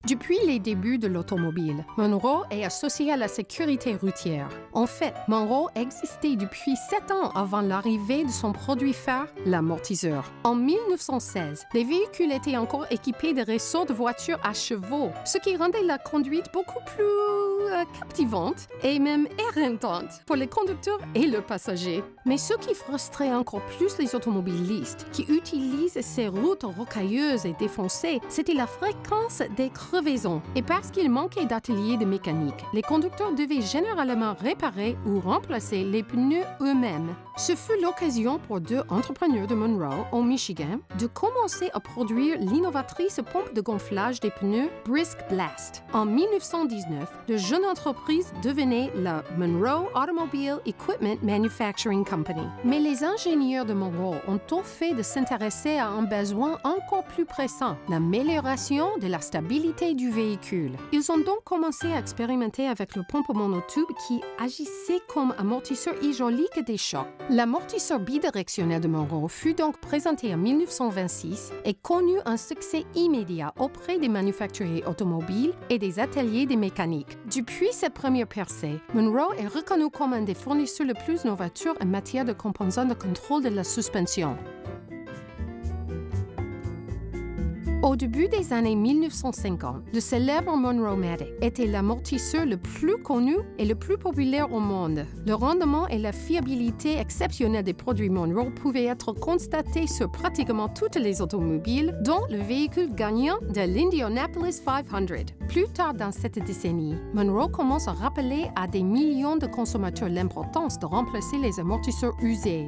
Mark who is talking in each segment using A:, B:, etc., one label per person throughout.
A: Depuis les débuts de l'automobile, Monroe est associé à la sécurité routière. En fait, Monroe existait depuis 7 ans avant l'arrivée de son produit phare, l'amortisseur. En 1916, les véhicules étaient encore équipés de réseaux de voitures à chevaux, ce qui rendait la conduite beaucoup plus captivante et même éreintante pour les conducteurs et les passagers. Mais ce qui frustrait encore plus les automobilistes qui utilisent ces routes rocailleuses et défoncées, c'était la fréquence des crevaisons. Et parce qu'il manquait d'ateliers de mécanique, les conducteurs devaient généralement réparer ou remplacer les pneus eux-mêmes. Ce fut l'occasion pour 2 entrepreneurs de Monroe, au Michigan, de commencer à produire l'innovatrice pompe de gonflage des pneus Brisk Blast. En 1919, la jeune entreprise devenait la Monroe Automobile Equipment Manufacturing Company. Mais les ingénieurs de Monroe ont tout fait de s'intéresser à un besoin encore plus pressant, l'amélioration de la stabilité du véhicule. Ils ont donc commencé à expérimenter avec le pompe monotube qui agissait comme amortisseur hydraulique des chocs. L'amortisseur bidirectionnel de Monroe fut donc présenté en 1926 et connut un succès immédiat auprès des manufacturiers automobiles et des ateliers de mécanique. Depuis cette première percée, Monroe est reconnu comme un des fournisseurs les plus novateurs en matière de composants de contrôle de la suspension. Au début des années 1950, le célèbre Monroe-Matic était l'amortisseur le plus connu et le plus populaire au monde. Le rendement et la fiabilité exceptionnelle des produits Monroe pouvaient être constatés sur pratiquement toutes les automobiles, dont le véhicule gagnant de l'Indianapolis 500. Plus tard dans cette décennie, Monroe commence à rappeler à des millions de consommateurs l'importance de remplacer les amortisseurs usés.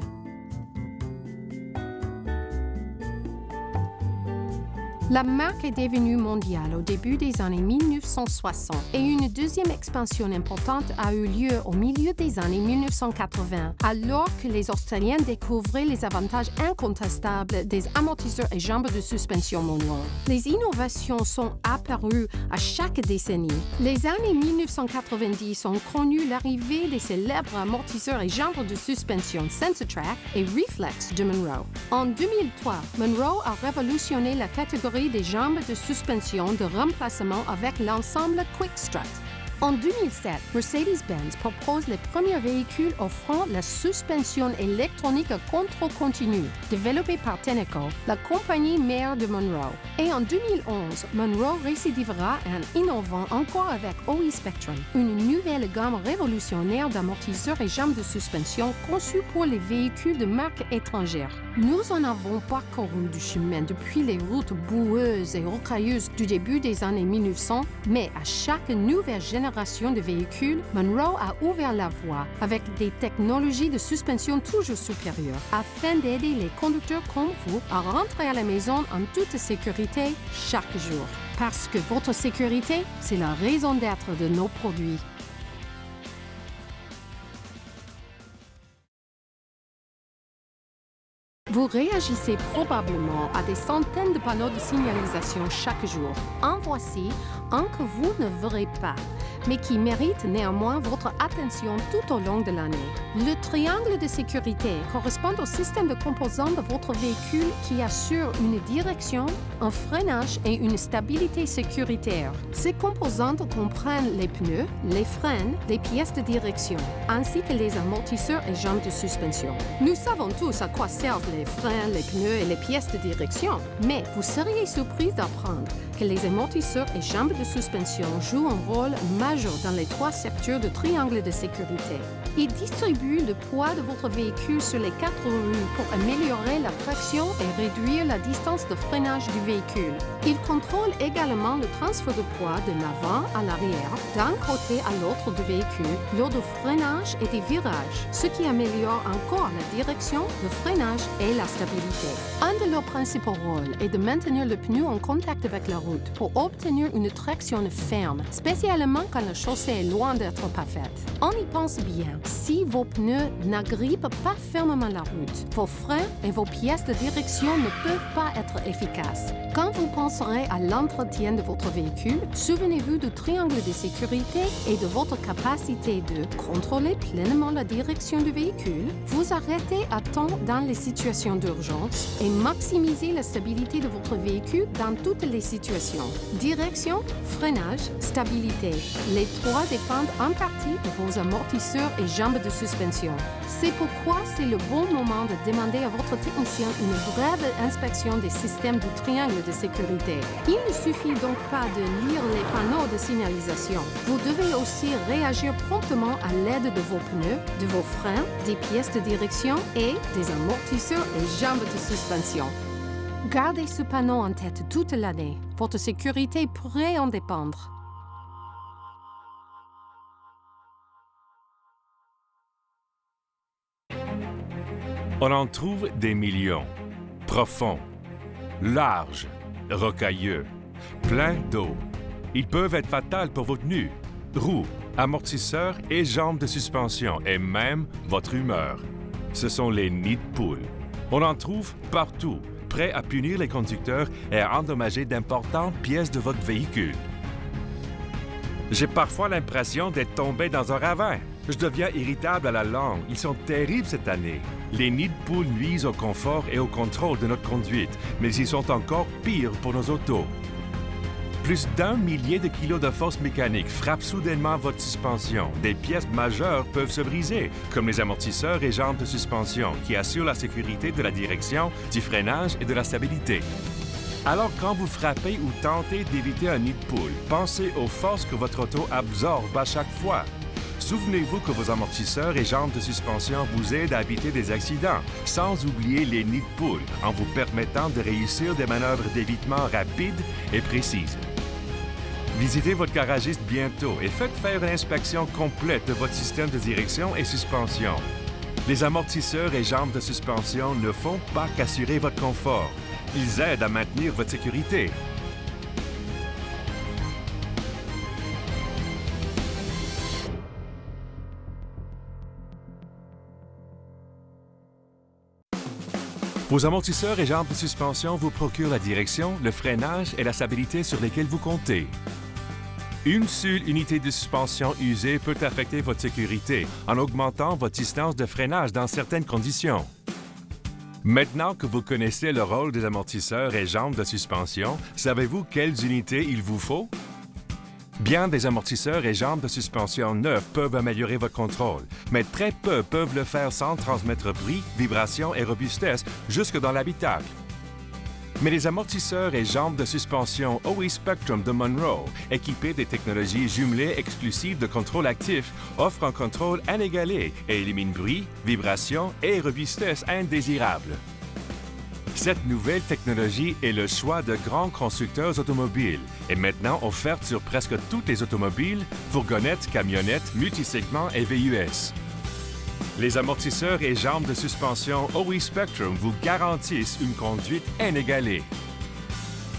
A: La marque est devenue mondiale au début des années 1960 et une deuxième expansion importante a eu lieu au milieu des années 1980, alors que les Australiens découvraient les avantages incontestables des amortisseurs et jambes de suspension Monroe. Les innovations sont apparues à chaque décennie. Les années 1990 ont connu l'arrivée des célèbres amortisseurs et jambes de suspension Sensotrac et Reflex de Monroe. En 2003, Monroe a révolutionné la catégorie des jambes de suspension de remplacement avec l'ensemble Quick-Strut. En 2007, Mercedes-Benz propose les premiers véhicules offrant la suspension électronique à contrôle continu, développée par Tenneco, la compagnie mère de Monroe. Et en 2011, Monroe récidivera en innovant encore avec OE Spectrum, une nouvelle gamme révolutionnaire d'amortisseurs et jambes de suspension conçues pour les véhicules de marque étrangère. Nous en avons parcouru du chemin depuis les routes boueuses et rocailleuses du début des années 1900, mais à chaque nouvelle génération de véhicules, Monroe a ouvert la voie avec des technologies de suspension toujours supérieures afin d'aider les conducteurs comme vous à rentrer à la maison en toute sécurité chaque jour. Parce que votre sécurité, c'est la raison d'être de nos produits. Vous réagissez probablement à des centaines de panneaux de signalisation chaque jour. En voici un que vous ne verrez pas, mais qui mérite néanmoins votre attention tout au long de l'année. Le triangle de sécurité correspond au système de composants de votre véhicule qui assure une direction, un freinage et une stabilité sécuritaire. Ces composantes comprennent les pneus, les freins, les pièces de direction, ainsi que les amortisseurs et jambes de suspension. Nous savons tous à quoi servent les freins, les pneus et les pièces de direction, mais vous seriez surpris d'apprendre que les amortisseurs et jambes de suspension jouent un rôle majeur dans les 3 secteurs de triangle de sécurité. Ils distribuent le poids de votre véhicule sur les 4 roues pour améliorer la traction et réduire la distance de freinage du véhicule. Ils contrôlent également le transfert de poids de l'avant à l'arrière, d'un côté à l'autre du véhicule, lors du freinage et des virages, ce qui améliore encore la direction, le freinage et et la stabilité. Un de leurs principaux rôles est de maintenir le pneu en contact avec la route pour obtenir une traction ferme, spécialement quand la chaussée est loin d'être parfaite. On y pense bien. Si vos pneus n'agrippent pas fermement la route, vos freins et vos pièces de direction ne peuvent pas être efficaces. Quand vous penserez à l'entretien de votre véhicule, souvenez-vous du triangle de sécurité et de votre capacité de contrôler pleinement la direction du véhicule, vous arrêter à temps dans les situations d'urgence et maximiser la stabilité de votre véhicule dans toutes les situations. Direction, freinage, stabilité. Les trois dépendent en partie de vos amortisseurs et jambes de suspension. C'est pourquoi c'est le bon moment de demander à votre technicien une brève inspection des systèmes du triangle de sécurité. Il ne suffit donc pas de lire les panneaux de signalisation. Vous devez aussi réagir promptement à l'aide de vos pneus, de vos freins, des pièces de direction et des amortisseurs et jambes de suspension. Gardez ce panneau en tête toute l'année. Votre sécurité pourrait en dépendre.
B: On en trouve des millions. Profonds, larges, rocailleux, pleins d'eau. Ils peuvent être fatals pour votre tenue, roues, amortisseurs et jambes de suspension et même votre humeur. Ce sont les nids de poules. On en trouve partout, prêts à punir les conducteurs et à endommager d'importantes pièces de votre véhicule. J'ai parfois l'impression d'être tombé dans un ravin. Je deviens irritable à la langue. Ils sont terribles cette année. Les nids de poules nuisent au confort et au contrôle de notre conduite, mais ils sont encore pires pour nos autos. Plus d'1 millier de kilos de force mécanique frappent soudainement votre suspension. Des pièces majeures peuvent se briser, comme les amortisseurs et jambes de suspension, qui assurent la sécurité de la direction, du freinage et de la stabilité. Alors, quand vous frappez ou tentez d'éviter un nid de poule, pensez aux forces que votre auto absorbe à chaque fois. Souvenez-vous que vos amortisseurs et jambes de suspension vous aident à éviter des accidents, sans oublier les nids de poule, en vous permettant de réussir des manœuvres d'évitement rapides et précises. Visitez votre garagiste bientôt et faites faire une inspection complète de votre système de direction et suspension. Les amortisseurs et jambes de suspension ne font pas qu'assurer votre confort. Ils aident à maintenir votre sécurité. Vos amortisseurs et jambes de suspension vous procurent la direction, le freinage et la stabilité sur lesquels vous comptez. Une seule unité de suspension usée peut affecter votre sécurité en augmentant votre distance de freinage dans certaines conditions. Maintenant que vous connaissez le rôle des amortisseurs et jambes de suspension, savez-vous quelles unités il vous faut? Bien des amortisseurs et jambes de suspension neufs peuvent améliorer votre contrôle, mais très peu peuvent le faire sans transmettre bruit, vibration et robustesse jusque dans l'habitacle. Mais les amortisseurs et jambes de suspension OE Spectrum de Monroe, équipés des technologies jumelées exclusives de contrôle actif, offrent un contrôle inégalé et éliminent bruit, vibration et robustesse indésirables. Cette nouvelle technologie est le choix de grands constructeurs automobiles et maintenant offerte sur presque toutes les automobiles, fourgonnettes, camionnettes, multisegments et VUS. Les amortisseurs et jambes de suspension OE Spectrum vous garantissent une conduite inégalée.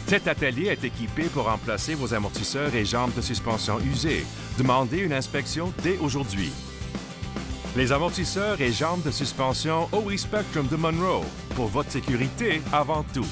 B: Cet atelier est équipé pour remplacer vos amortisseurs et jambes de suspension usés. Demandez une inspection dès aujourd'hui. Les amortisseurs et jambes de suspension OE Spectrum de Monroe, pour votre sécurité avant tout.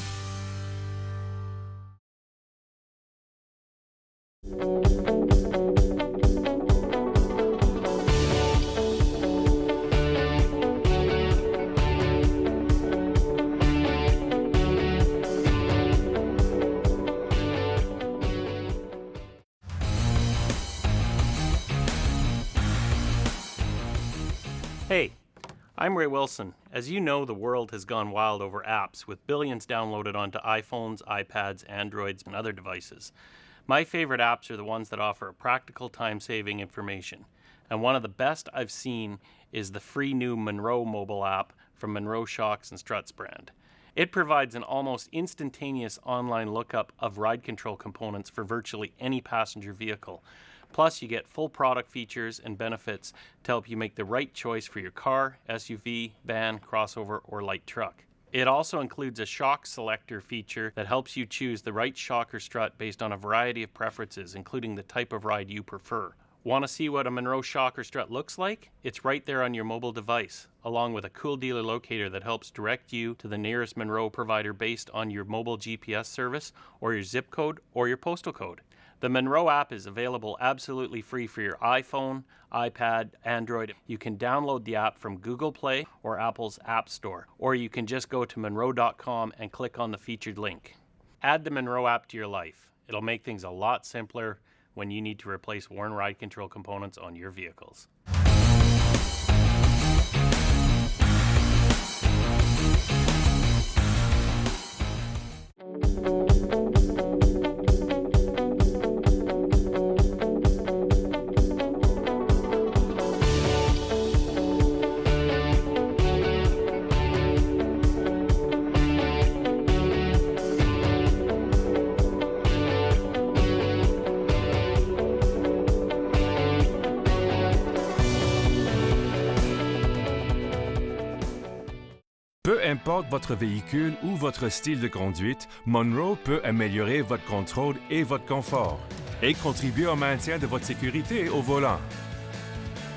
C: Hey, I'm Ray Wilson. As you know, the world has gone wild over apps, with billions downloaded onto iPhones, iPads, Androids, and other devices. My favorite apps are the ones that offer practical time-saving information. And one of the best I've seen is the free new Monroe mobile app from Monroe Shocks and Struts brand. It provides an almost instantaneous online lookup of ride control components for virtually any passenger vehicle. Plus, you get full product features and benefits to help you make the right choice for your car, SUV, van, crossover, or light truck. It also includes a shock selector feature that helps you choose the right shock or strut based on a variety of preferences, including the type of ride you prefer. Want to see what a Monroe shock or strut looks like? It's right there on your mobile device, along with a cool dealer locator that helps direct you to the nearest Monroe provider based on your mobile GPS service or your zip code or your postal code. The Monroe app is available absolutely free for your iPhone, iPad, Android. You can download the app from Google Play or Apple's App Store, or you can just go to monroe.com and click on the featured link. Add the Monroe app to your life. It'll make things a lot simpler when you need to replace worn ride control components on your vehicles.
B: Peu importe votre véhicule ou votre style de conduite, Monroe peut améliorer votre contrôle et votre confort et contribuer au maintien de votre sécurité au volant.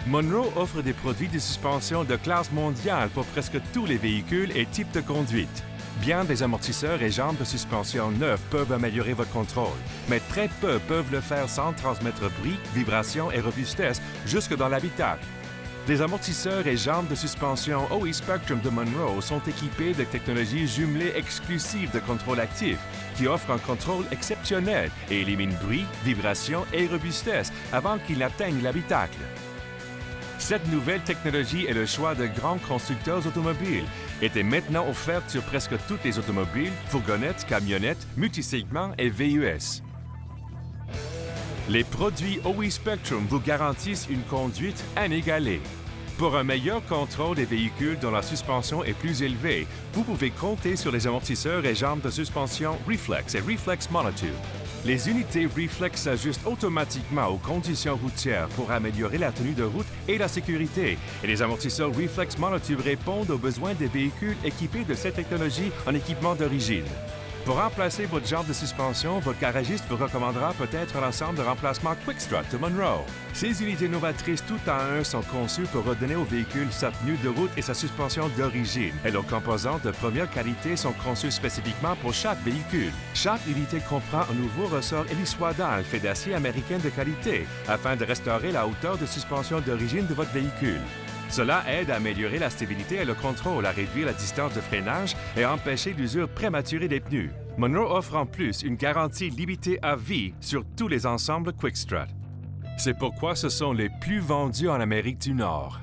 B: Monroe offre des produits de suspension de classe mondiale pour presque tous les véhicules et types de conduite. Bien des amortisseurs et jambes de suspension neufs peuvent améliorer votre contrôle, mais très peu peuvent le faire sans transmettre bruit, vibration et robustesse jusque dans l'habitacle. Les amortisseurs et jambes de suspension OE Spectrum de Monroe sont équipés de technologies jumelées exclusives de contrôle actif qui offrent un contrôle exceptionnel et éliminent bruit, vibration et robustesse avant qu'ils n'atteignent l'habitacle. Cette nouvelle technologie est le choix de grands constructeurs automobiles et est maintenant offerte sur presque toutes les automobiles, fourgonnettes, camionnettes, multisegments et VUS. Les produits OE Spectrum vous garantissent une conduite inégalée. Pour un meilleur contrôle des véhicules dont la suspension est plus élevée, vous pouvez compter sur les amortisseurs et jambes de suspension Reflex et Reflex Monotube. Les unités Reflex s'ajustent automatiquement aux conditions routières pour améliorer la tenue de route et la sécurité, et les amortisseurs Reflex Monotube répondent aux besoins des véhicules équipés de cette technologie en équipement d'origine. Pour remplacer votre jambe de suspension, votre garagiste vous recommandera peut-être l'ensemble de remplacement Quickstrut de Monroe. Ces unités novatrices tout en un sont conçues pour redonner au véhicule sa tenue de route et sa suspension d'origine. Et leurs composantes de première qualité sont conçues spécifiquement pour chaque véhicule. Chaque unité comprend un nouveau ressort hélice-swadal fait d'acier américain de qualité afin de restaurer la hauteur de suspension d'origine de votre véhicule. Cela aide à améliorer la stabilité et le contrôle, à réduire la distance de freinage et à empêcher l'usure prématurée des pneus. Monroe offre en plus une garantie limitée à vie sur tous les ensembles Quickstrut. C'est pourquoi ce sont les plus vendus en Amérique du Nord.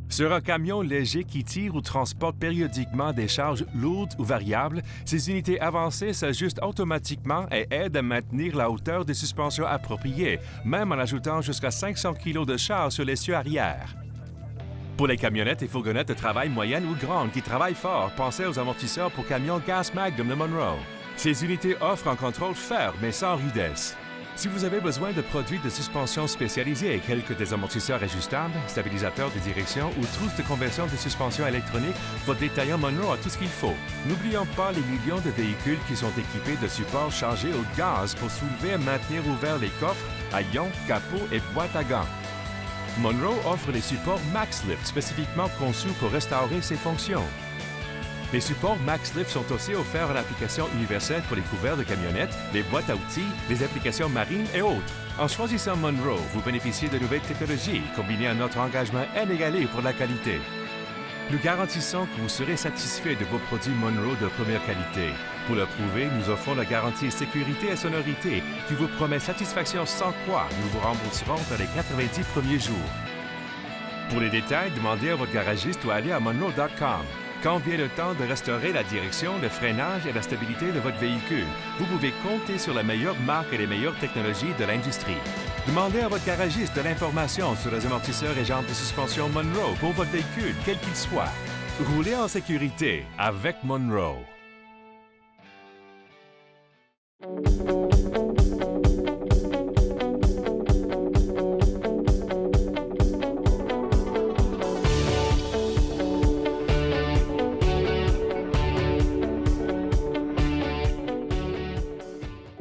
B: Sur un camion léger qui tire ou transporte périodiquement des charges lourdes ou variables, ces unités avancées s'ajustent automatiquement et aident à maintenir la hauteur des suspensions appropriées, même en ajoutant jusqu'à 500 kg de charge sur l'essieu arrière. Pour les camionnettes et fourgonnettes de travail moyennes ou grandes qui travaillent fort, pensez aux amortisseurs pour camions Gas Magnum de Monroe. Ces unités offrent un contrôle ferme mais sans rudesse. Si vous avez besoin de produits de suspension spécialisés, tels que des amortisseurs ajustables, stabilisateurs de direction ou trousses de conversion de suspension électronique, votre détaillant Monroe a tout ce qu'il faut. N'oublions pas les millions de véhicules qui sont équipés de supports chargés au gaz pour soulever et maintenir ouverts les coffres, haillons, capots et boîtes à gants. Monroe offre les supports MaxLift spécifiquement conçus pour restaurer ces fonctions. Les supports MaxLift sont aussi offerts en application universelle pour les couverts de camionnettes, les boîtes à outils, les applications marines et autres. En choisissant Monroe, vous bénéficiez de nouvelles technologies combinées à notre engagement inégalé pour la qualité. Nous garantissons que vous serez satisfait de vos produits Monroe de première qualité. Pour le prouver, nous offrons la garantie sécurité et sonorité qui vous promet satisfaction sans quoi nous vous rembourserons dans les 90 premiers jours. Pour les détails, demandez à votre garagiste ou allez à monroe.com. Quand vient le temps de restaurer la direction, le freinage et la stabilité de votre véhicule, vous pouvez compter sur la meilleure marque et les meilleures technologies de l'industrie. Demandez à votre garagiste de l'information sur les amortisseurs et jambes de suspension Monroe pour votre véhicule, quel qu'il soit. Roulez en sécurité avec Monroe.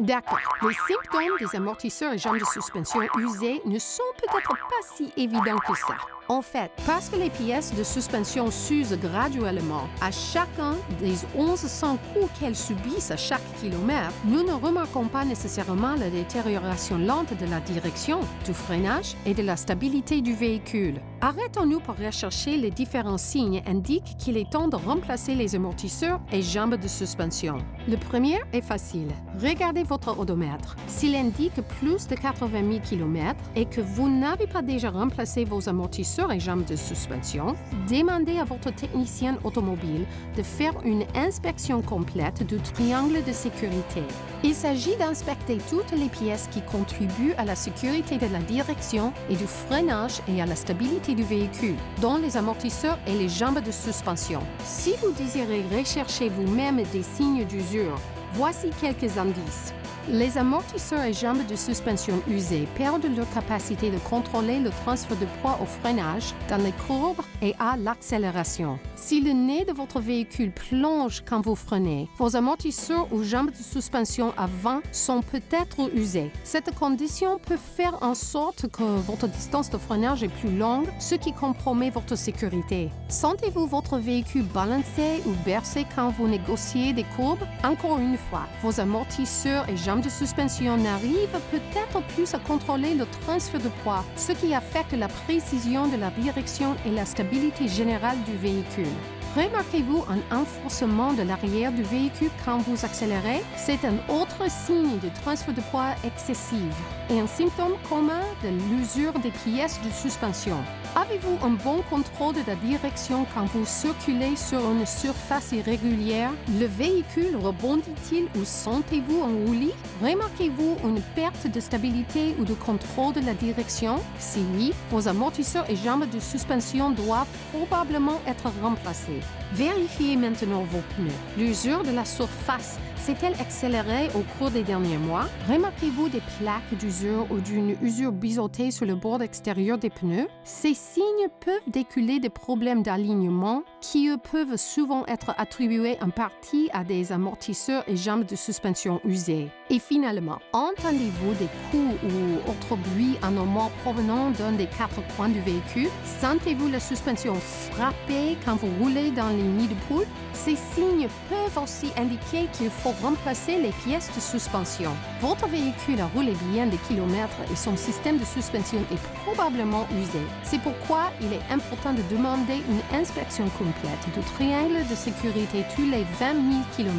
A: D'accord. Les symptômes des amortisseurs et jambes de suspension usés ne sont peut-être pas si évidents que ça. En fait, parce que les pièces de suspension s'usent graduellement à chacun des 1100 coups qu'elles subissent à chaque kilomètre, nous ne remarquons pas nécessairement la détérioration lente de la direction, du freinage et de la stabilité du véhicule. Arrêtons-nous pour rechercher les différents signes indiquent qu'il est temps de remplacer les amortisseurs et jambes de suspension. Le premier est facile. Regardez votre odomètre. S'il indique plus de 80 000 km et que vous n'avez pas déjà remplacé vos amortisseurs et jambes de suspension, demandez à votre technicien automobile de faire une inspection complète du triangle de sécurité. Il s'agit d'inspecter toutes les pièces qui contribuent à la sécurité de la direction et du freinage et à la stabilité du véhicule, dont les amortisseurs et les jambes de suspension. Si vous désirez rechercher vous-même des signes d'usure, voici quelques indices. Les amortisseurs et jambes de suspension usées perdent leur capacité de contrôler le transfert de poids au freinage, dans les courbes et à l'accélération. Si le nez de votre véhicule plonge quand vous freinez, vos amortisseurs ou jambes de suspension avant sont peut-être usés. Cette condition peut faire en sorte que votre distance de freinage est plus longue, ce qui compromet votre sécurité. Sentez-vous votre véhicule balancé ou bercé quand vous négociez des courbes? Encore une fois, vos amortisseurs et jambes de suspension n'arrivent peut-être plus à contrôler le transfert de poids, ce qui affecte la précision de la direction et la stabilité générale du véhicule. Remarquez-vous un renforcement de l'arrière du véhicule quand vous accélérez? C'est un autre signe de transfert de poids excessif et un symptôme commun de l'usure des pièces de suspension. Avez-vous un bon contrôle de la direction quand vous circulez sur une surface irrégulière? Le véhicule rebondit-il ou sentez-vous un roulis? Remarquez-vous une perte de stabilité ou de contrôle de la direction? Si oui, vos amortisseurs et jambes de suspension doivent probablement être remplacés. Vérifiez maintenant vos pneus. L'usure de la surface s'est-elle accélérée au cours des derniers mois? Remarquez-vous des plaques d'usure ou d'une usure biseautée sur le bord extérieur des pneus? Ces signes peuvent découler de problèmes d'alignement qui peuvent souvent être attribués en partie à des amortisseurs et jambes de suspension usées. Et finalement, entendez-vous des coups ou autres bruits anormaux provenant d'un des quatre coins du véhicule? Sentez-vous la suspension frapper quand vous roulez dans les nids de poules? Ces signes peuvent aussi indiquer qu'il faut remplacer les pièces de suspension. Votre véhicule a roulé bien des kilomètres et son système de suspension est probablement usé. C'est pourquoi il est important de demander une inspection complète du triangle de sécurité tous les 20 000 km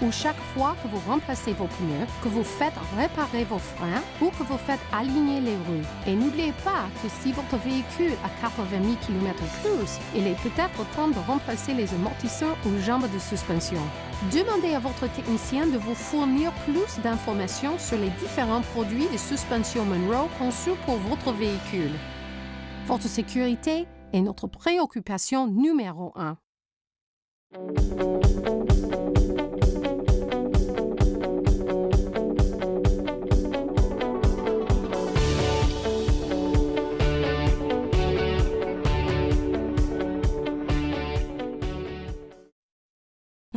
A: ou chaque fois que vous remplacez vos pneus, que vous faites réparer vos freins ou que vous faites aligner les roues. Et n'oubliez pas que si votre véhicule a 80 000 km ou plus, il est peut-être temps de remplacer les amortisseurs ou jambes de suspension. Demandez à votre technicien de vous fournir plus d'informations sur les différents produits de suspension Monroe conçus pour votre véhicule. Votre sécurité est notre préoccupation numéro 1.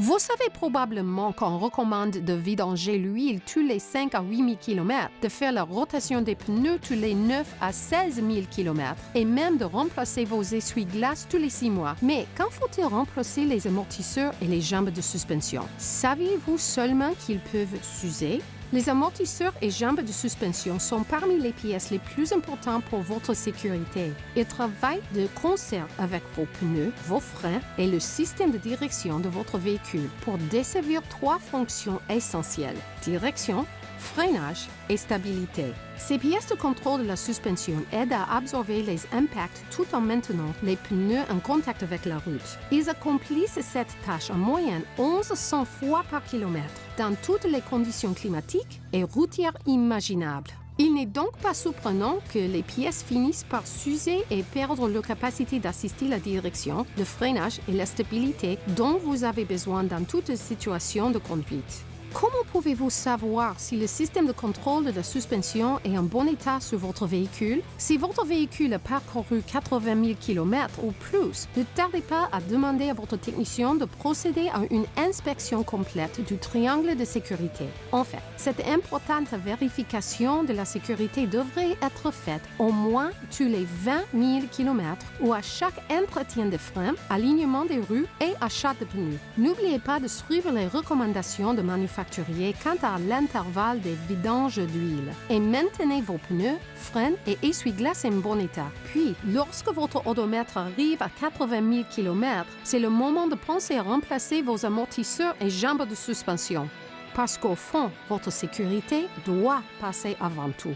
A: Vous savez probablement qu'on recommande de vidanger l'huile tous les 5 à 8 000 km, de faire la rotation des pneus tous les 9 à 16 000 km et même de remplacer vos essuie-glaces tous les 6 mois. Mais quand faut-il remplacer les amortisseurs et les jambes de suspension? Saviez-vous seulement qu'ils peuvent s'user? Les amortisseurs et jambes de suspension sont parmi les pièces les plus importantes pour votre sécurité. Ils travaillent de concert avec vos pneus, vos freins et le système de direction de votre véhicule pour desservir 3 fonctions essentielles: direction, freinage et stabilité. Ces pièces de contrôle de la suspension aident à absorber les impacts tout en maintenant les pneus en contact avec la route. Ils accomplissent cette tâche en moyenne 1100 fois par kilomètre dans toutes les conditions climatiques et routières imaginables. Il n'est donc pas surprenant que les pièces finissent par s'user et perdre leur capacité d'assister la direction, le freinage et la stabilité dont vous avez besoin dans toute situation de conduite. Comment pouvez-vous savoir si le système de contrôle de la suspension est en bon état sur votre véhicule? Si votre véhicule a parcouru 80 000 km ou plus, ne tardez pas à demander à votre technicien de procéder à une inspection complète du triangle de sécurité. En fait, cette importante vérification de la sécurité devrait être faite au moins tous les 20 000 km ou à chaque entretien de frein, alignement des roues et achat de pneus. N'oubliez pas de suivre les recommandations de manufacturiers quant à l'intervalle des vidanges d'huile et maintenez vos pneus, freins et essuie-glaces en bon état. Puis, lorsque votre odomètre arrive à 80 000 km, c'est le moment de penser à remplacer vos amortisseurs et jambes de suspension. Parce qu'au fond, votre sécurité doit passer avant tout.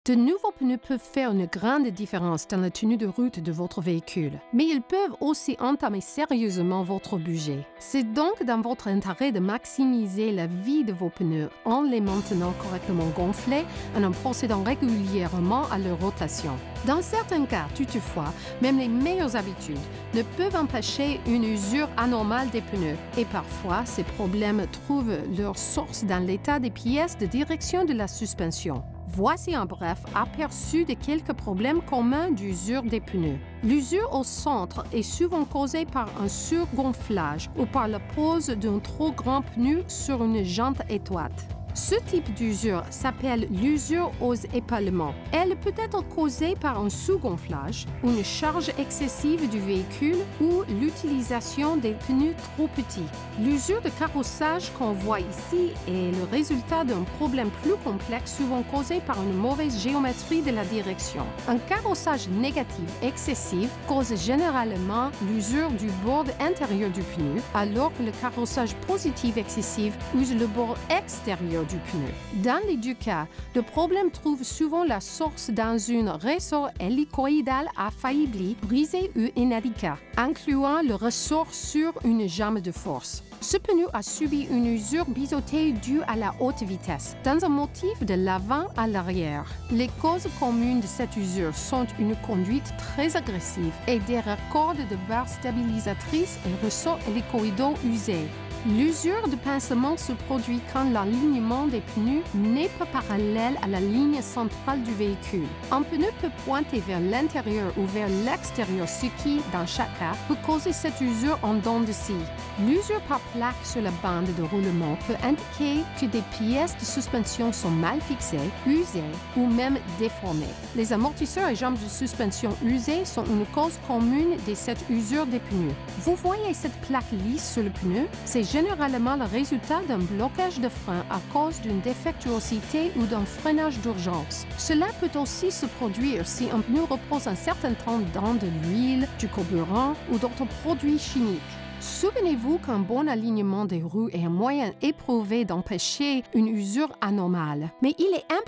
A: De nouveaux pneus peuvent faire une grande différence dans la tenue de route de votre véhicule, mais ils peuvent aussi entamer sérieusement votre budget. C'est donc dans votre intérêt de maximiser la vie de vos pneus en les maintenant correctement gonflés et en procédant régulièrement à leur rotation. Dans certains cas, toutefois, même les meilleures habitudes ne peuvent empêcher une usure anormale des pneus et parfois ces problèmes trouvent leur source dans l'état des pièces de direction de la suspension. Voici en bref aperçu de quelques problèmes communs d'usure des pneus. L'usure au centre est souvent causée par un surgonflage ou par la pose d'un trop grand pneu sur une jante étroite. Ce type d'usure s'appelle l'usure aux épaulements. Elle peut être causée par un sous-gonflage, une charge excessive du véhicule ou l'utilisation des pneus trop petits. L'usure de carrossage qu'on voit ici est le résultat d'un problème plus complexe souvent causé par une mauvaise géométrie de la direction. Un carrossage négatif excessif cause généralement l'usure du bord intérieur du pneu, alors que le carrossage positif excessif use le bord extérieur du pneu. Dans les deux cas, le problème trouve souvent la source dans un ressort hélicoïdal affaibli, brisé ou inadéquat, incluant le ressort sur une jambe de force. Ce pneu a subi une usure biseautée due à la haute vitesse, dans un motif de l'avant à l'arrière. Les causes communes de cette usure sont une conduite très agressive et des raccords de barres stabilisatrices et ressorts hélicoïdaux usés. L'usure de pincement se produit quand l'alignement des pneus n'est pas parallèle à la ligne centrale du véhicule. Un pneu peut pointer vers l'intérieur ou vers l'extérieur, ce qui, dans chaque cas, peut causer cette usure en dents de scie. L'usure par plaque sur la bande de roulement peut indiquer que des pièces de suspension sont mal fixées, usées ou même déformées. Les amortisseurs et jambes de suspension usées sont une cause commune de cette usure des pneus. Vous voyez cette plaque lisse sur le pneu? C'est généralement le résultat d'un blocage de frein à cause d'une défectuosité ou d'un freinage d'urgence. Cela peut aussi se produire si un pneu repose un certain temps dans de l'huile, du carburant ou d'autres produits chimiques. Souvenez-vous qu'un bon alignement des roues est un moyen éprouvé d'empêcher une usure anormale, mais il est important